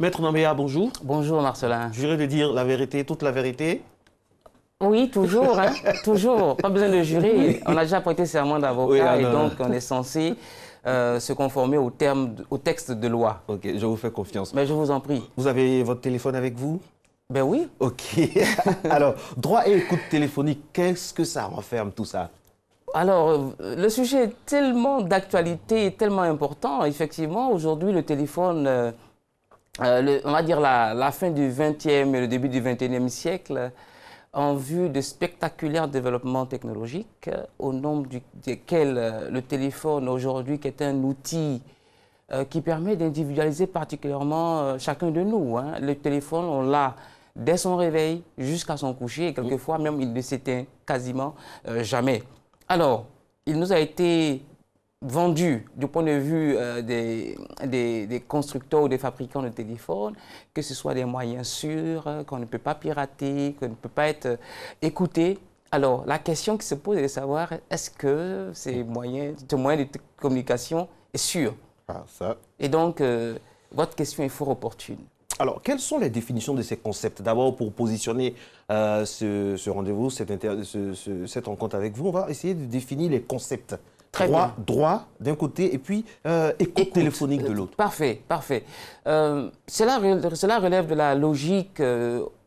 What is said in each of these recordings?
Maître Nambéa, bonjour. Bonjour Marcelin. Juré de dire la vérité, toute la vérité? Oui, toujours, hein, toujours. Pas besoin de jurer. On a déjà prêté serment d'avocat et donc on est censé se conformer au texte de loi. Ok, je vous fais confiance. Mais je vous en prie. Vous avez votre téléphone avec vous? Ben oui. Ok. Alors, droit et écoute téléphonique, qu'est-ce que ça renferme tout ça? Alors, le sujet est tellement d'actualité et tellement important. Effectivement, aujourd'hui, le téléphone, on va dire la fin du XXe et le début du XXIe siècle, en vue de spectaculaires développements technologiques, au nombre desquels le téléphone aujourd'hui, qui est un outil qui permet d'individualiser particulièrement chacun de nous. Hein. Le téléphone, on l'a dès son réveil jusqu'à son coucher, et quelquefois même il ne s'éteint quasiment jamais. Alors, il nous a été vendu du point de vue des constructeurs ou des fabricants de téléphones, que ce soit des moyens sûrs, qu'on ne peut pas pirater, qu'on ne peut pas être écouté. Alors, la question qui se pose est de savoir, est-ce que ce moyen de communication est sûr? Ah, ça. Et donc, votre question est fort opportune. Alors, quelles sont les définitions de ces concepts? D'abord, pour positionner ce rendez-vous, cette rencontre avec vous, on va essayer de définir les concepts. Droit d'un côté et puis écoute téléphonique de l'autre. Parfait, parfait. Cela relève de la logique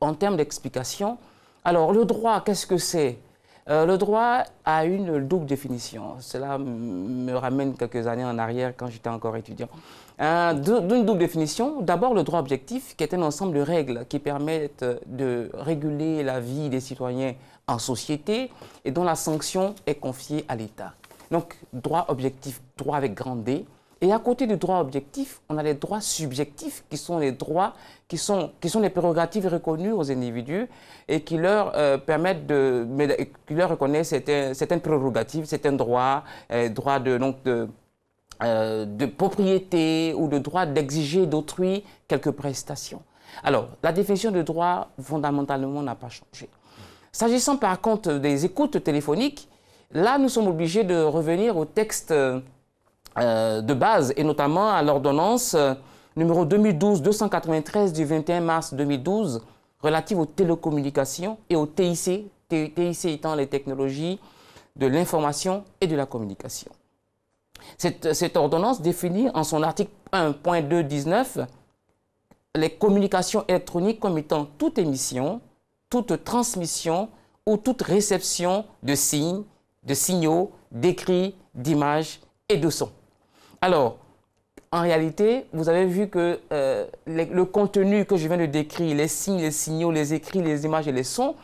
en termes d'explication. Alors, le droit, qu'est-ce que c'est? Le droit a une double définition. Cela me ramène quelques années en arrière quand j'étais encore étudiant. D'une double définition, d'abord le droit objectif, qui est un ensemble de règles qui permettent de réguler la vie des citoyens en société et dont la sanction est confiée à l'État. Donc, droit objectif, droit avec grand D. Et à côté du droit objectif, on a les droits subjectifs, qui sont les droits, qui sont les prérogatives reconnues aux individus et qui leur permettent qui leur reconnaissent certaines prérogatives, certains droits, droits de propriété ou de droit d'exiger d'autrui quelques prestations. Alors, la définition de droit, fondamentalement, n'a pas changé. S'agissant par contre des écoutes téléphoniques, là, nous sommes obligés de revenir au texte de base, et notamment à l'ordonnance numéro 2012-293 du 21 mars 2012 relative aux télécommunications et au TIC, TIC étant les technologies de l'information et de la communication. Cette ordonnance définit en son article 1.2.19 les communications électroniques comme étant toute émission, toute transmission ou toute réception de signes, de signaux, d'écrits, d'images et de sons. Alors, en réalité, vous avez vu que le contenu que je viens de décrire, les signes, les signaux, les écrits, les images et les sons,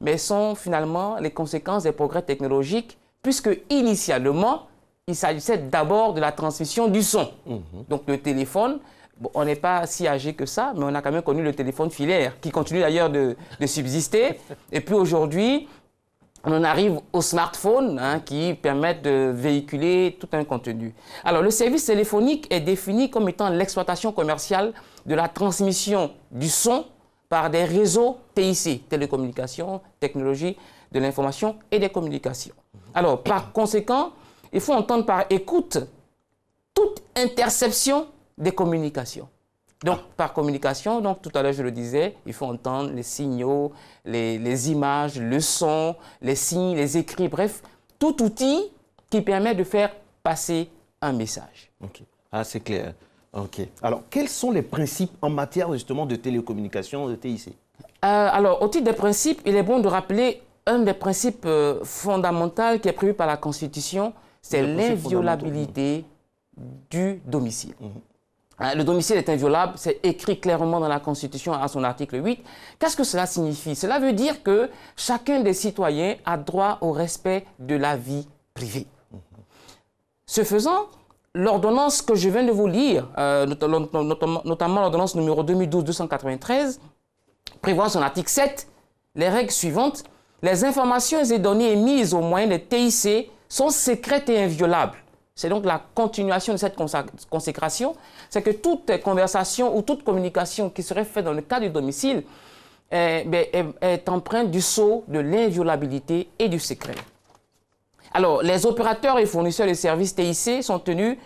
mais sont finalement les conséquences des progrès technologiques, puisque initialement, il s'agissait d'abord de la transmission du son. Donc le téléphone, bon, on n'est pas si âgé que ça, mais on a quand même connu le téléphone filaire, qui continue d'ailleurs de subsister. Et puis aujourd'hui, on en arrive aux smartphones qui permettent de véhiculer tout un contenu. Alors, le service téléphonique est défini comme étant l'exploitation commerciale de la transmission du son par des réseaux TIC, télécommunications, technologies de l'information et des communications. Alors, par conséquent, il faut entendre par écoute toute interception des communications. Donc, par communication, donc, tout à l'heure, je le disais, il faut entendre les signaux, les images, le son, les signes, les écrits, bref, tout outil qui permet de faire passer un message. Ok. Ah, c'est clair. Ok. Alors, quels sont les principes en matière, justement, de télécommunication de TIC? Alors, au titre des principes, il est bon de rappeler un des principes fondamentaux qui est prévu par la Constitution, c'est l'inviolabilité du domicile. Le domicile est inviolable, c'est écrit clairement dans la Constitution à son article 8. Qu'est-ce que cela signifie? Cela veut dire que chacun des citoyens a droit au respect de la vie privée. Ce faisant, l'ordonnance que je viens de vous lire, notamment l'ordonnance numéro 2012-293, prévoit son article 7 les règles suivantes. Les informations et données émises au moyen des TIC sont secrètes et inviolables. C'est donc la continuation de cette consécration, c'est que toute conversation ou toute communication qui serait faite dans le cadre du domicile est empreinte du sceau de l'inviolabilité et du secret. Alors, les opérateurs et fournisseurs de services TIC sont tenus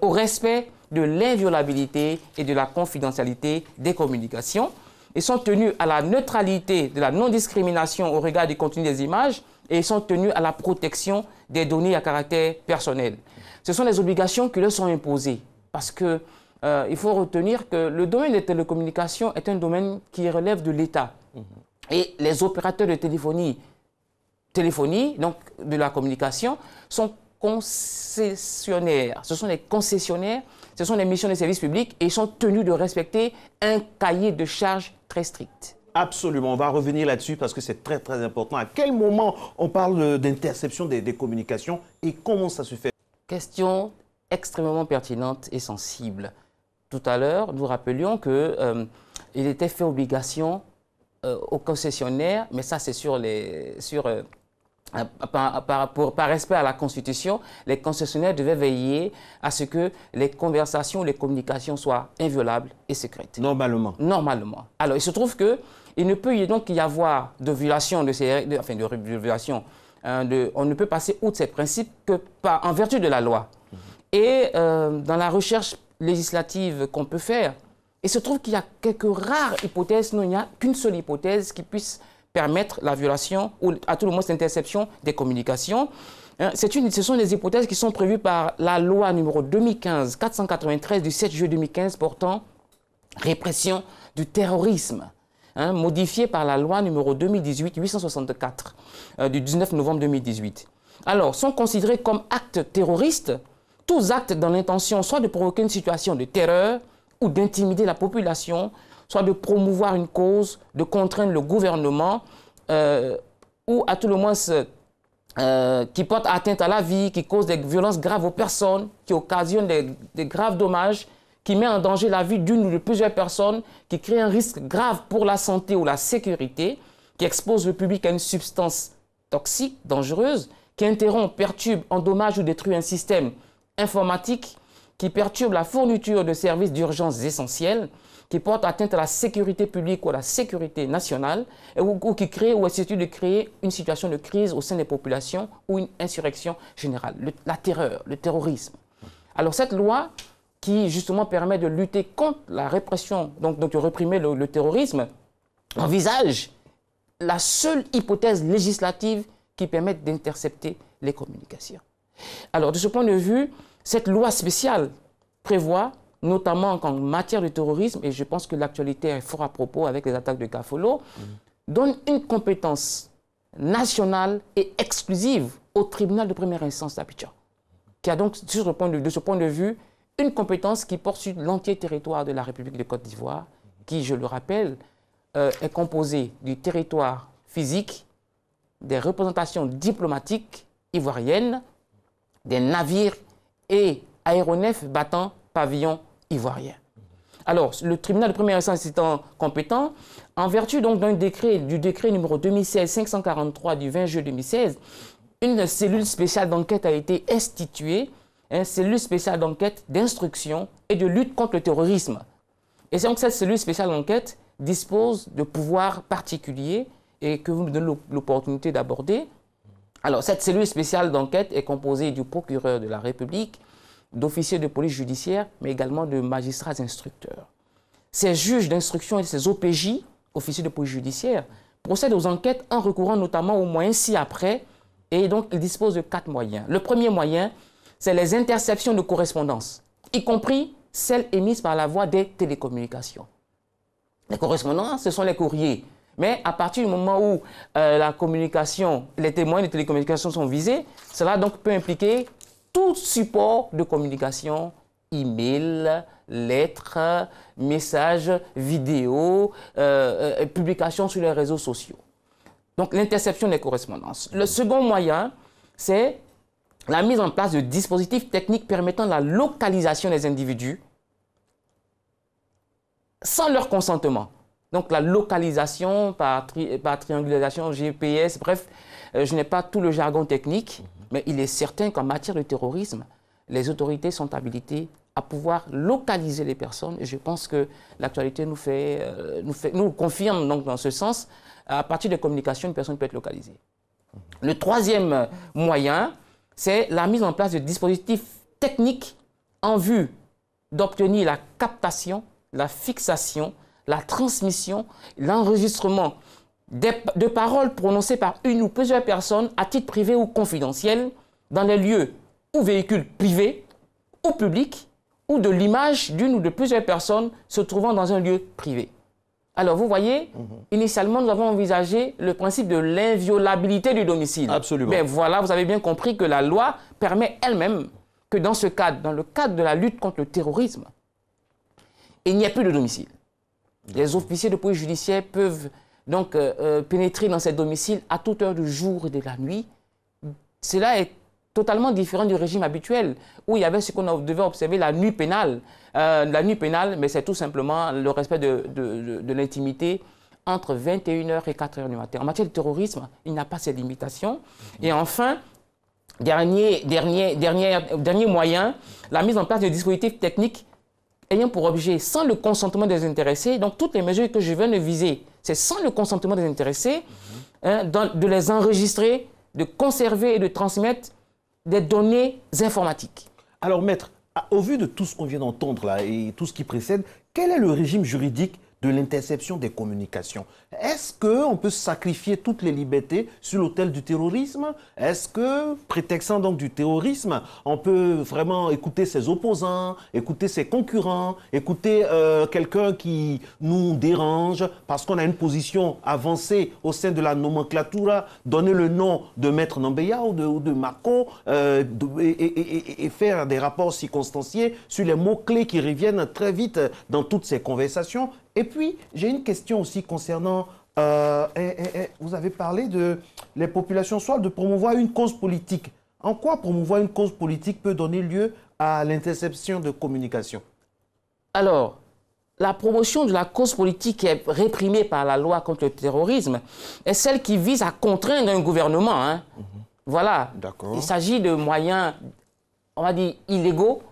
au respect de l'inviolabilité et de la confidentialité des communications. Ils sont tenus à la neutralité de la non-discrimination au regard du contenu des images et ils sont tenus à la protection des données à caractère personnel. Ce sont des obligations qui leur sont imposées parce que il faut retenir que le domaine des télécommunications est un domaine qui relève de l'État. Et les opérateurs de téléphonie, donc de la communication, sont concessionnaires. Ce sont des concessionnaires, ce sont des missions de service public et ils sont tenus de respecter un cahier de charges très strict. Absolument, on va revenir là-dessus parce que c'est très très important. À quel moment on parle d'interception des communications et comment ça se fait? Question extrêmement pertinente et sensible. Tout à l'heure, nous rappelions qu'il était fait obligation aux concessionnaires, mais ça c'est par respect à la Constitution, les concessionnaires devaient veiller à ce que les conversations, les communications soient inviolables et secrètes. Normalement. Normalement. Alors, il se trouve qu'il ne peut donc y avoir de violation de ces règles, enfin de violation. On ne peut passer outre ces principes que en vertu de la loi. Et dans la recherche législative qu'on peut faire, il se trouve qu'il y a quelques rares hypothèses, sinon il n'y a qu'une seule hypothèse qui puisse permettre la violation ou à tout le moins l'interception des communications. Ce sont des hypothèses qui sont prévues par la loi numéro 2015-493 du 7 juillet 2015 portant répression du terrorisme, modifiée par la loi numéro 2018-864 du 19 novembre 2018. Alors, sont considérés comme actes terroristes tous actes dans l'intention soit de provoquer une situation de terreur ou d'intimider la population, soit de promouvoir une cause, de contraindre le gouvernement, ou à tout le moins qui porte atteinte à la vie, qui cause des violences graves aux personnes, qui occasionne des graves dommages, qui met en danger la vie d'une ou de plusieurs personnes, qui crée un risque grave pour la santé ou la sécurité, qui expose le public à une substance toxique, dangereuse, qui interrompt, perturbe, endommage ou détruit un système informatique, qui perturbe la fourniture de services d'urgence essentiels, qui porte atteinte à la sécurité publique ou à la sécurité nationale, ou qui crée ou essaie de créer une situation de crise au sein des populations ou une insurrection générale, la terreur, le terrorisme. Alors cette loi qui justement permet de lutter contre la répression, donc de réprimer le terrorisme, envisage la seule hypothèse législative qui permette d'intercepter les communications. Alors de ce point de vue, cette loi spéciale prévoit, notamment en matière de terrorisme, et je pense que l'actualité est fort à propos avec les attaques de Kafolo, donne une compétence nationale et exclusive au tribunal de première instance d'Abidjan, qui a donc, de ce point de vue, une compétence qui porte sur l'entier territoire de la République de Côte d'Ivoire, qui, je le rappelle, est composé du territoire physique, des représentations diplomatiques ivoiriennes, des navires et aéronefs battant pavillon ivoirien. Alors, le tribunal de première instance étant compétent, en vertu donc du décret numéro 2016-543 du 20 juillet 2016, une cellule spéciale d'enquête a été instituée, une cellule spéciale d'enquête d'instruction et de lutte contre le terrorisme. Et c'est donc cette cellule spéciale d'enquête dispose de pouvoirs particuliers et que vous me donnez l'opportunité d'aborder. Alors, cette cellule spéciale d'enquête est composée du procureur de la République, d'officiers de police judiciaire, mais également de magistrats instructeurs. Ces juges d'instruction et ces OPJ, officiers de police judiciaire, procèdent aux enquêtes en recourant notamment aux moyens ci-après, et donc ils disposent de 4 moyens. Le premier moyen, c'est les interceptions de correspondance, y compris celles émises par la voie des télécommunications. Les correspondances, ce sont les courriers. Mais à partir du moment où la communication, les témoins de télécommunications sont visés, cela donc peut impliquer tout support de communication, email, lettres, messages, vidéos, publications sur les réseaux sociaux. Donc l'interception des correspondances. Le second moyen, c'est la mise en place de dispositifs techniques permettant la localisation des individus sans leur consentement. Donc la localisation par triangulation, GPS, bref, je n'ai pas tout le jargon technique, mais il est certain qu'en matière de terrorisme, les autorités sont habilitées à pouvoir localiser les personnes. Et je pense que l'actualité nous confirme donc dans ce sens, à partir des communications, une personne peut être localisée. Le troisième moyen, c'est la mise en place de dispositifs techniques en vue d'obtenir la captation, la fixation, la transmission, l'enregistrement de paroles prononcées par une ou plusieurs personnes à titre privé ou confidentiel dans les lieux ou véhicules privés ou publics ou de l'image d'une ou de plusieurs personnes se trouvant dans un lieu privé. Alors, vous voyez, initialement, nous avons envisagé le principe de l'inviolabilité du domicile. Absolument. Mais voilà, vous avez bien compris que la loi permet elle-même que dans ce cadre, dans le cadre de la lutte contre le terrorisme, il n'y a plus de domicile. Les officiers de police judiciaire peuvent donc pénétrer dans ces domiciles à toute heure du jour et de la nuit. Cela est totalement différent du régime habituel, où il y avait ce qu'on devait observer, la nuit pénale. La nuit pénale, mais c'est tout simplement le respect de l'intimité entre 21h et 4h du matin. En matière de terrorisme, il n'y a pas ces limitations. Et enfin, dernier moyen, la mise en place de dispositifs techniques ayant pour objet, sans le consentement des intéressés, donc toutes les mesures que je viens de viser, c'est sans le consentement des intéressés, de les enregistrer, de conserver et de transmettre des données informatiques. Alors, maître, au vu de tout ce qu'on vient d'entendre là et tout ce qui précède, quel est le régime juridique de l'interception des communications? Est-ce qu'on peut sacrifier toutes les libertés sur l'autel du terrorisme? Est-ce que, prétextant donc du terrorisme, on peut vraiment écouter ses opposants, écouter ses concurrents, écouter quelqu'un qui nous dérange parce qu'on a une position avancée au sein de la nomenclature, donner le nom de Maître Nambeya ou de Mako et faire des rapports circonstanciés sur les mots-clés qui reviennent très vite dans toutes ces conversations? Et puis, j'ai une question aussi concernant, vous avez parlé de les populations, soit de promouvoir une cause politique. En quoi promouvoir une cause politique peut donner lieu à l'interception de communication? Alors, la promotion de la cause politique qui est réprimée par la loi contre le terrorisme est celle qui vise à contraindre un gouvernement. Hein. Voilà. Il s'agit de moyens, on va dire, illégaux,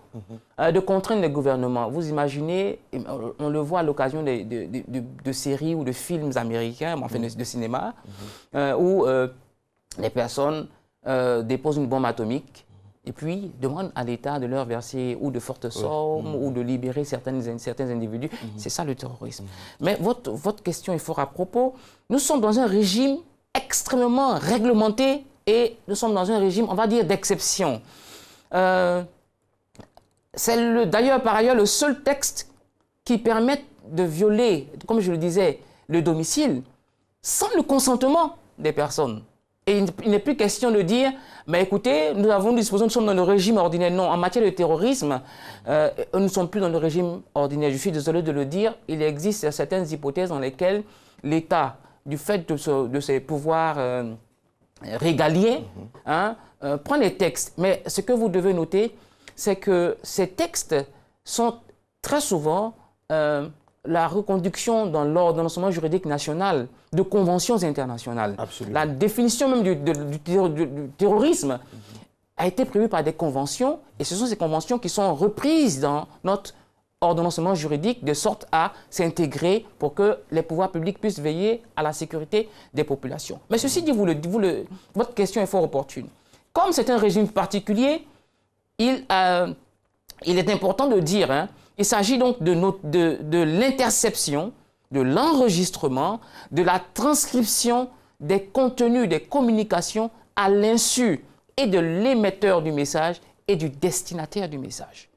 de contraindre les gouvernements. Vous imaginez, on le voit à l'occasion de séries ou de films américains, enfin de cinéma, où les personnes déposent une bombe atomique et puis demandent à l'État de leur verser ou de fortes sommes ou de libérer certains individus. C'est ça le terrorisme. Mais votre question est fort à propos. Nous sommes dans un régime extrêmement réglementé et nous sommes dans un régime, on va dire, d'exception. C'est d'ailleurs, par ailleurs, le seul texte qui permet de violer, comme je le disais, le domicile sans le consentement des personnes. Et il n'est plus question de dire, mais écoutez, nous sommes dans le régime ordinaire. Non, en matière de terrorisme, nous ne sommes plus dans le régime ordinaire. Je suis désolé de le dire, il existe certaines hypothèses dans lesquelles l'État, du fait de ses pouvoirs régaliens, prend les textes. Mais ce que vous devez noter, c'est que ces textes sont très souvent la reconduction dans l'ordonnancement juridique national de conventions internationales. Absolument. La définition même du terrorisme a été prévue par des conventions, et ce sont ces conventions qui sont reprises dans notre ordonnancement juridique de sorte à s'intégrer pour que les pouvoirs publics puissent veiller à la sécurité des populations. Mais ceci dit, votre question est fort opportune. Comme c'est un régime particulier, il est important de dire, il s'agit donc de l'interception, de l'enregistrement, de la transcription des contenus, des communications à l'insu et de l'émetteur du message et du destinataire du message.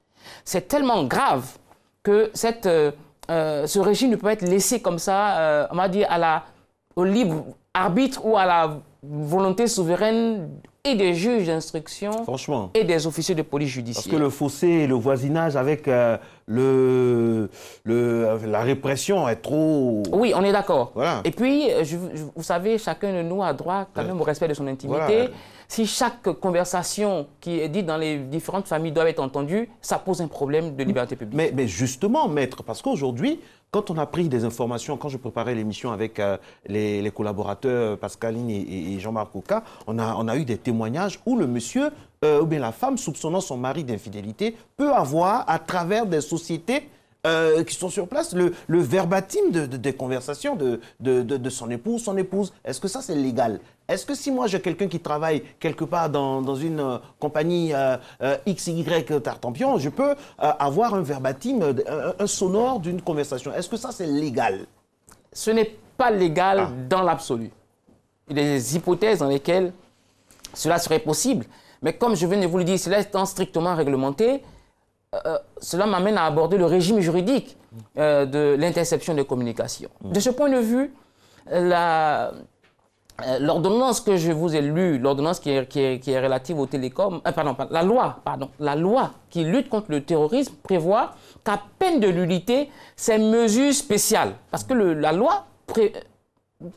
C'est tellement grave que ce régime ne peut être laissé comme ça, on va dire, au libre arbitre ou à la volonté souveraine et des juges d'instruction et des officiers de police judiciaire. Parce que le fossé et le voisinage avec la répression est trop... Oui, on est d'accord. Voilà. Et puis, vous savez, chacun de nous a droit quand même au respect de son intimité. Voilà. Si chaque conversation qui est dite dans les différentes familles doit être entendue, ça pose un problème de liberté publique. Mais justement, maître, parce qu'aujourd'hui, quand on a pris des informations, quand je préparais l'émission avec les collaborateurs Pascaline et Jean-Marc Oka, on a eu des témoignages où le monsieur ou bien la femme soupçonnant son mari d'infidélité peut avoir, à travers des sociétés, qui sont sur place, le verbatim des conversations de son épouse. Est-ce que ça, c'est légal? Est-ce que si moi, j'ai quelqu'un qui travaille quelque part dans une compagnie XY Tartampion, je peux avoir un verbatim, un sonore d'une conversation? Est-ce que ça, c'est légal? Ce n'est pas légal dans l'absolu. Il y a des hypothèses dans lesquelles cela serait possible. Mais comme je viens de vous le dire, cela étant strictement réglementé, cela m'amène à aborder le régime juridique de l'interception des communications. De ce point de vue, l'ordonnance que je vous ai lue, l'ordonnance qui est relative aux télécoms, la loi qui lutte contre le terrorisme prévoit qu'à peine de nullité, ces mesures spéciales, parce que la loi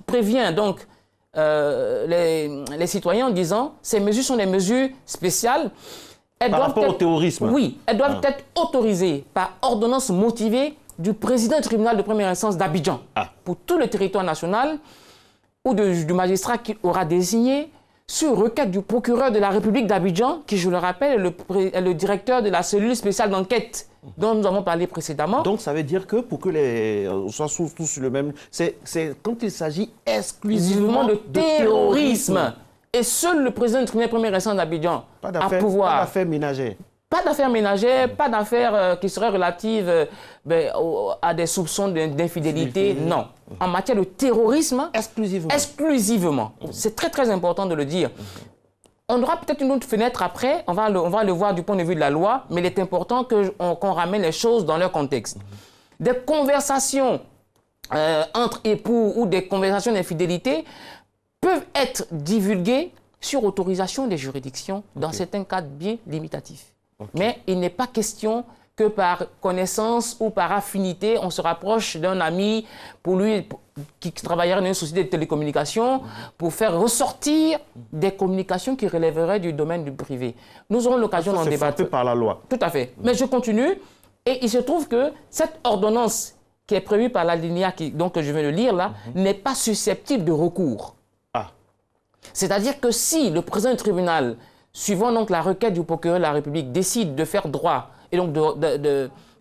prévient donc les citoyens en disant ces mesures sont des mesures spéciales. Par rapport au terrorisme. Oui, elles doivent être autorisées par ordonnance motivée du président du tribunal de première instance d'Abidjan pour tout le territoire national ou du magistrat qui aura désigné sur requête du procureur de la République d'Abidjan, qui, je le rappelle, est le directeur de la cellule spéciale d'enquête dont nous avons parlé précédemment. Donc, ça veut dire que pour que on soit tous sur le même... C'est quand il s'agit exclusivement de terrorisme. Et seul le président du tribunal de première instance d'Abidjan a pouvoir... Pas d'affaires ménagères. Pas d'affaires ménagères, pas d'affaires qui seraient relatives à des soupçons d'infidélité, non. En matière de terrorisme, exclusivement. C'est très très important de le dire. On aura peut-être une autre fenêtre après, on va le voir du point de vue de la loi, mais il est important qu'on ramène les choses dans leur contexte. Des conversations entre époux ou des conversations d'infidélité peuvent être divulguées sur autorisation des juridictions dans certains cadres bien limitatifs. Mais il n'est pas question que par connaissance ou par affinité, on se rapproche d'un ami qui travaillerait dans une société de télécommunications pour faire ressortir des communications qui relèveraient du domaine du privé. Nous aurons l'occasion d'en débattre. C'est par la loi. Tout à fait. Mais je continue. Et il se trouve que cette ordonnance qui est prévue par l'alinéa que je viens de lire là, n'est pas susceptible de recours. C'est-à-dire que si le président du tribunal, suivant donc la requête du procureur de la République, décide de faire droit et donc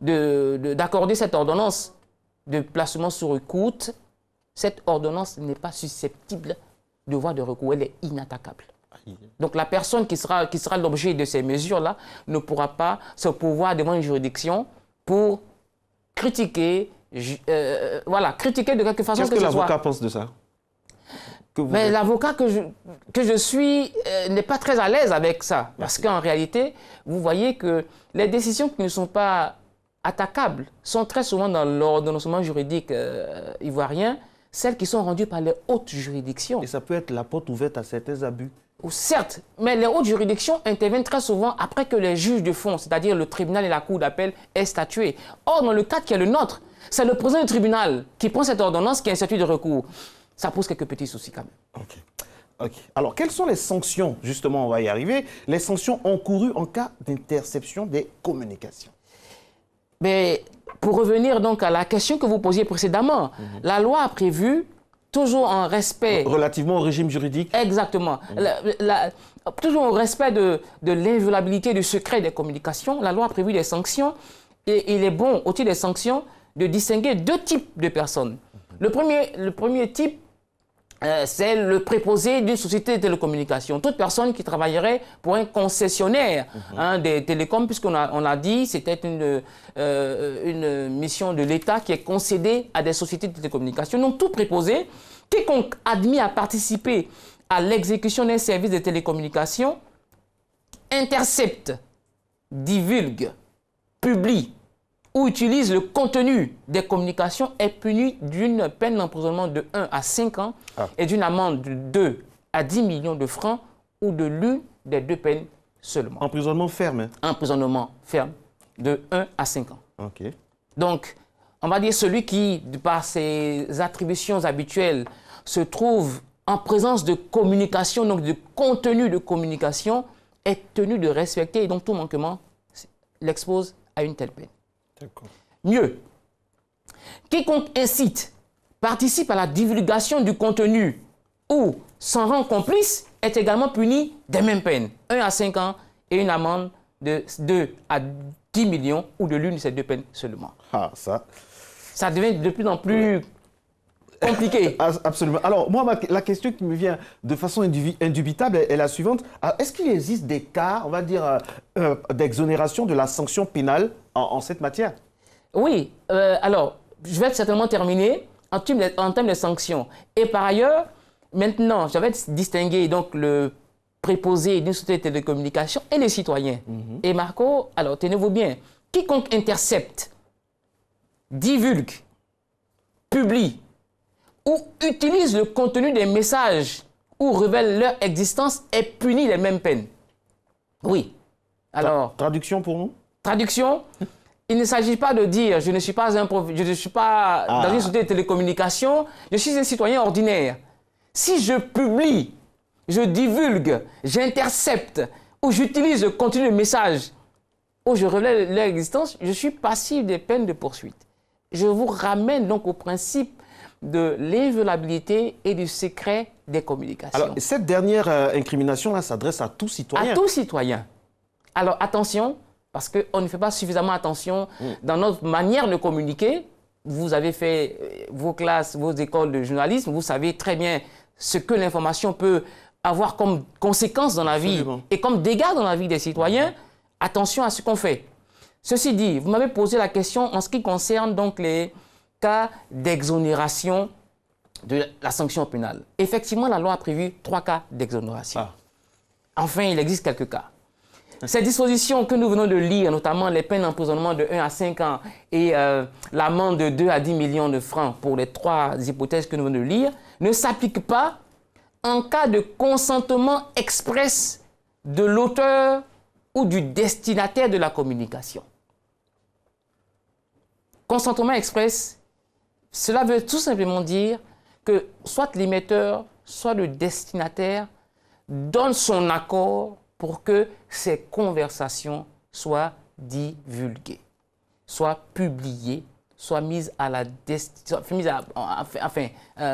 d'accorder cette ordonnance de placement sous écoute, cette ordonnance n'est pas susceptible de voie de recours, elle est inattaquable. Donc la personne qui sera l'objet de ces mesures-là ne pourra pas se pourvoir devant une juridiction pour critiquer, critiquer de quelque façon que ce soit. Qu'est-ce que l'avocat pense de ça? Mais l'avocat que je suis n'est pas très à l'aise avec ça. Parce qu'en réalité, vous voyez que les décisions qui ne sont pas attaquables sont très souvent dans l'ordonnancement juridique ivoirien, celles qui sont rendues par les hautes juridictions. Et ça peut être la porte ouverte à certains abus. Certes, mais les hautes juridictions interviennent très souvent après que les juges de fond, c'est-à-dire le tribunal et la cour d'appel, aient statué. Or, dans le cadre qui est le nôtre, c'est le président du tribunal qui prend cette ordonnance qui est un statut de recours. Ça pose quelques petits soucis quand même. Ok. Alors, quelles sont les sanctions, justement, on va y arriver, les sanctions encourues en cas d'interception des communications? Mais pour revenir donc à la question que vous posiez précédemment, la loi a prévu, toujours en respect... Relativement au régime juridique? Exactement. Toujours au respect de l'inviolabilité du secret des communications, la loi a prévu des sanctions et il est bon, au titre des sanctions, de distinguer deux types de personnes. Le premier type, c'est le préposé d'une société de télécommunications. Toute personne qui travaillerait pour un concessionnaire des télécoms, puisqu'on a dit c'était une mission de l'État qui est concédée à des sociétés de télécommunications. Donc tout préposé, quiconque admis à participer à l'exécution d'un service de télécommunications, intercepte, divulgue, publie ou utilise le contenu des communications est puni d'une peine d'emprisonnement de 1 à 5 ans et d'une amende de 2 à 10 millions de francs ou de l'une des deux peines seulement. Emprisonnement ferme? Emprisonnement ferme de 1 à 5 ans. Ok. Donc, on va dire celui qui, par ses attributions habituelles, se trouve en présence de communication, donc de contenu de communication, est tenu de respecter et donc tout manquement l'expose à une telle peine. Mieux, quiconque incite, participe à la divulgation du contenu ou s'en rend complice est également puni des mêmes peines, 1 à 5 ans et une amende de 2 à 10 millions ou de l'une de ces deux peines seulement. Ah, ça... Ça devient de plus en plus compliqué. Absolument. Alors, moi, la question qui me vient de façon indubitable est la suivante. Est-ce qu'il existe des cas, on va dire, d'exonération de la sanction pénale en cette matière? Oui. Alors, je vais certainement terminer en termes de sanctions. Et par ailleurs, maintenant, j'avais distingué donc le préposé d'une société de télécommunications et les citoyens. Et Marco, alors tenez-vous bien, quiconque intercepte, divulgue, publie ou utilise le contenu des messages ou révèle leur existence est puni des mêmes peines. Oui. Alors, traduction pour nous? Traduction, il ne s'agit pas de dire je ne suis pas dans une société de télécommunications, je suis un citoyen ordinaire. Si je publie, je divulgue, j'intercepte ou j'utilise le contenu de messages ou je révèle leur existence, je suis passible des peines de poursuite. Je vous ramène donc au principe de l'inviolabilité et du secret des communications. Alors, cette dernière incrimination-là s'adresse à tout citoyen. À tout citoyen. Alors, attention, parce qu'on ne fait pas suffisamment attention dans notre manière de communiquer. Vous avez fait vos classes, vos écoles de journalisme, vous savez très bien ce que l'information peut avoir comme conséquence dans la vie et comme dégâts dans la vie des citoyens. Attention à ce qu'on fait. Ceci dit, vous m'avez posé la question en ce qui concerne donc les cas d'exonération de la sanction pénale. Effectivement, la loi a prévu 3 cas d'exonération. Enfin, il existe quelques cas. Ces dispositions que nous venons de lire, notamment les peines d'emprisonnement de 1 à 5 ans et l'amende de 2 à 10 millions de francs pour les 3 hypothèses que nous venons de lire, ne s'appliquent pas en cas de consentement express de l'auteur ou du destinataire de la communication. Consentement express, cela veut tout simplement dire que soit l'émetteur, soit le destinataire donne son accord pour que ces conversations soient divulguées, soient publiées, soient mises à la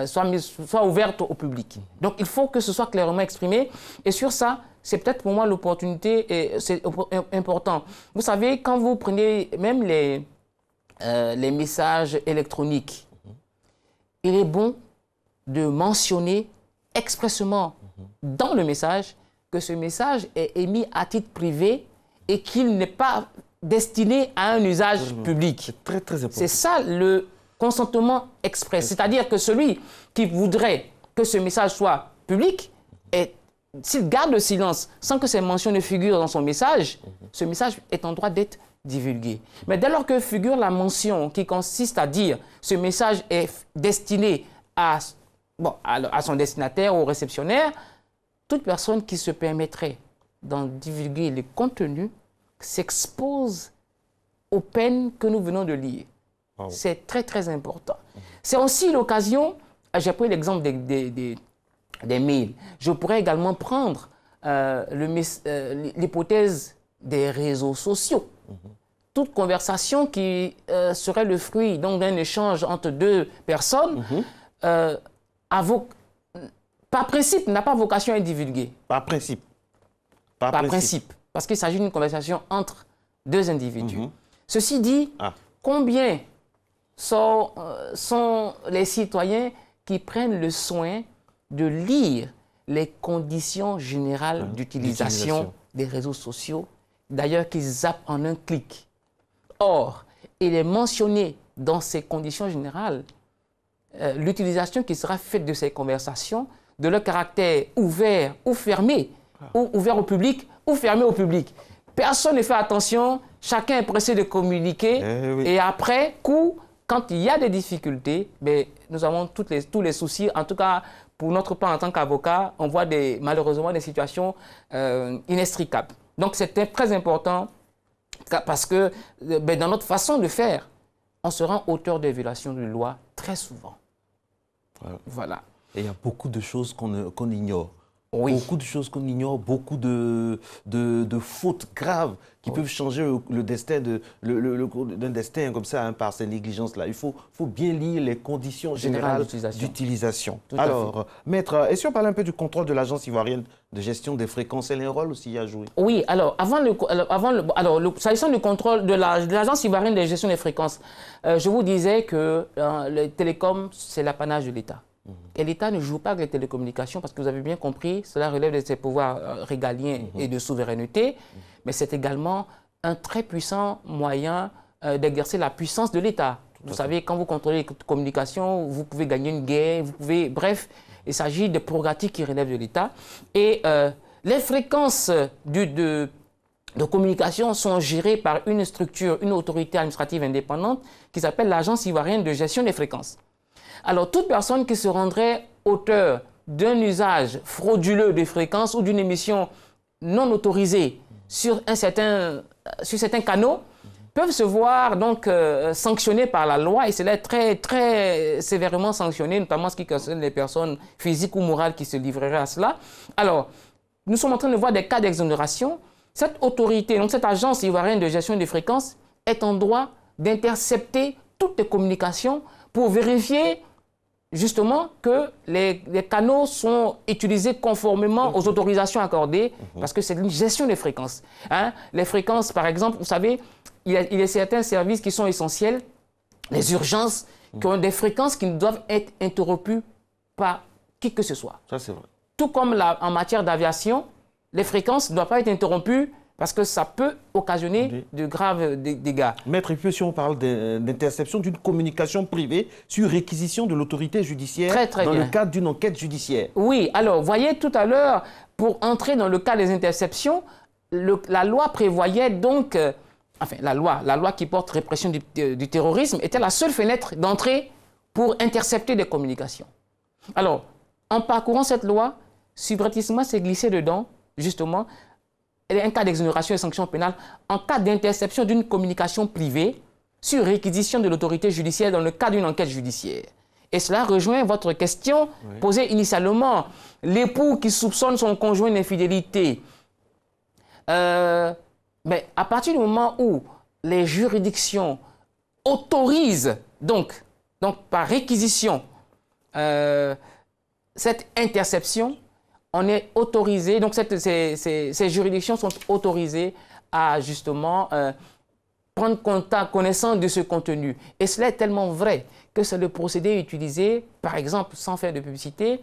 soient ouvertes au public. Donc il faut que ce soit clairement exprimé. Et sur ça, c'est peut-être pour moi l'opportunité, et c'est important. Vous savez, quand vous prenez même les messages électroniques, il est bon de mentionner expressément dans le message que ce message est émis à titre privé et qu'il n'est pas destiné à un usage public. C'est très, très important. C'est ça le consentement express. C'est-à-dire que celui qui voudrait que ce message soit public, s'il garde le silence sans que ces mentions ne figurent dans son message, ce message est en droit d'être divulgué. Mais dès lors que figure la mention qui consiste à dire ce message est destiné à son destinataire ou au réceptionnaire, toute personne qui se permettrait d'en divulguer le contenu s'expose aux peines que nous venons de lire. C'est très, très important. C'est aussi l'occasion, j'ai pris l'exemple des mails, je pourrais également prendre l'hypothèse des réseaux sociaux. Toute conversation qui serait le fruit d'un échange entre 2 personnes, par principe, n'a pas vocation à être divulguée. Par principe. Par principe. Parce qu'il s'agit d'une conversation entre 2 individus. Ceci dit, combien sont les citoyens qui prennent le soin de lire les conditions générales d'utilisation des réseaux sociaux, d'ailleurs qu'ils zappent en un clic. Or, il est mentionné dans ces conditions générales l'utilisation qui sera faite de ces conversations, de leur caractère ouvert ou fermé, ou ouvert au public ou fermé au public. Personne ne fait attention, chacun est pressé de communiquer, et après coup, quand il y a des difficultés, nous avons tous les soucis, en tout cas pour notre part en tant qu'avocat, on voit malheureusement des situations inextricables. Donc c'est très important parce que dans notre façon de faire, on se rend auteur de violations de loi très souvent. Voilà. Et il y a beaucoup de choses qu'on ignore. Oui. Beaucoup de choses qu'on ignore, beaucoup de fautes graves qui peuvent changer le destin d'un destin comme ça, hein, par ces négligences-là. Il faut bien lire les conditions générales d'utilisation. Alors, maître, et si on parlait un peu du contrôle de l'Agence ivoirienne de gestion des fréquences, elle a un rôle aussi à jouer? Oui, alors, s'agissant du contrôle de l'Agence ivoirienne de gestion des fréquences, je vous disais que les télécoms, c'est l'apanage de l'État. Et l'État ne joue pas avec les télécommunications parce que vous avez bien compris, cela relève de ses pouvoirs régaliens et de souveraineté, mais c'est également un très puissant moyen d'exercer la puissance de l'État. Vous savez, quand vous contrôlez les communications, vous pouvez gagner une guerre, vous pouvez... Bref, il s'agit de prérogatives qui relèvent de l'État. Et les fréquences de communication sont gérées par une structure, une autorité administrative indépendante qui s'appelle l'Agence ivoirienne de gestion des fréquences. Alors, toute personne qui se rendrait auteur d'un usage frauduleux des fréquences ou d'une émission non autorisée sur certains canaux peuvent se voir donc sanctionnés par la loi, et cela est très, très sévèrement sanctionné, notamment en ce qui concerne les personnes physiques ou morales qui se livreraient à cela. Alors, nous sommes en train de voir des cas d'exonération. Cette autorité, donc cette agence ivoirienne de gestion des fréquences, est en droit d'intercepter toutes les communications pour vérifier justement que les canaux sont utilisés conformément aux autorisations accordées, parce que c'est une gestion des fréquences. Hein? Les fréquences, par exemple, vous savez, il y a certains services qui sont essentiels, les urgences, qui ont des fréquences qui ne doivent être interrompues par qui que ce soit. Ça, c'est vrai. Tout comme en matière d'aviation, les fréquences ne doivent pas être interrompues parce que ça peut occasionner de graves dégâts. Maître, et puis si on parle d'interception d'une communication privée sur réquisition de l'autorité judiciaire dans le cadre d'une enquête judiciaire. Oui, alors, vous voyez, tout à l'heure, pour entrer dans le cas des interceptions, la loi prévoyait donc, enfin, la loi qui porte répression du terrorisme était la seule fenêtre d'entrée pour intercepter des communications. Alors, en parcourant cette loi, subrepticement s'est glissé dedans, justement, un cas d'exonération et sanction pénale en cas d'interception d'une communication privée sur réquisition de l'autorité judiciaire dans le cadre d'une enquête judiciaire. Et cela rejoint votre question posée initialement. L'époux qui soupçonne son conjoint d'infidélité. Mais à partir du moment où les juridictions autorisent, donc par réquisition, cette interception, on est autorisé, donc ces juridictions sont autorisées à justement prendre connaissance de ce contenu. Et cela est tellement vrai que c'est le procédé utilisé, par exemple, sans faire de publicité,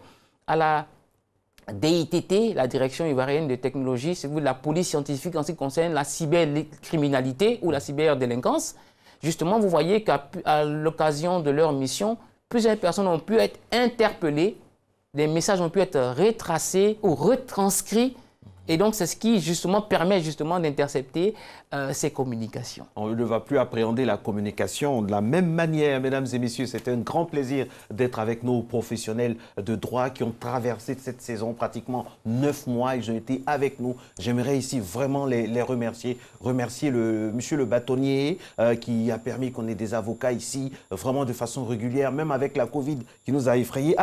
à la DITT, la Direction ivoirienne de technologie, c'est la police scientifique en ce qui concerne la cybercriminalité ou la cyberdélinquance. Justement, vous voyez qu'à l'occasion de leur mission, plusieurs personnes ont pu être interpellées, des messages ont pu être retracés ou retranscrits. Et donc, c'est ce qui, justement, permet justement d'intercepter ces communications. On ne va plus appréhender la communication de la même manière, mesdames et messieurs. C'était un grand plaisir d'être avec nos professionnels de droit qui ont traversé cette saison, pratiquement 9 mois. Ils ont été avec nous. J'aimerais ici vraiment les remercier. Remercier monsieur le bâtonnier qui a permis qu'on ait des avocats ici, vraiment de façon régulière, même avec la Covid qui nous a effrayés.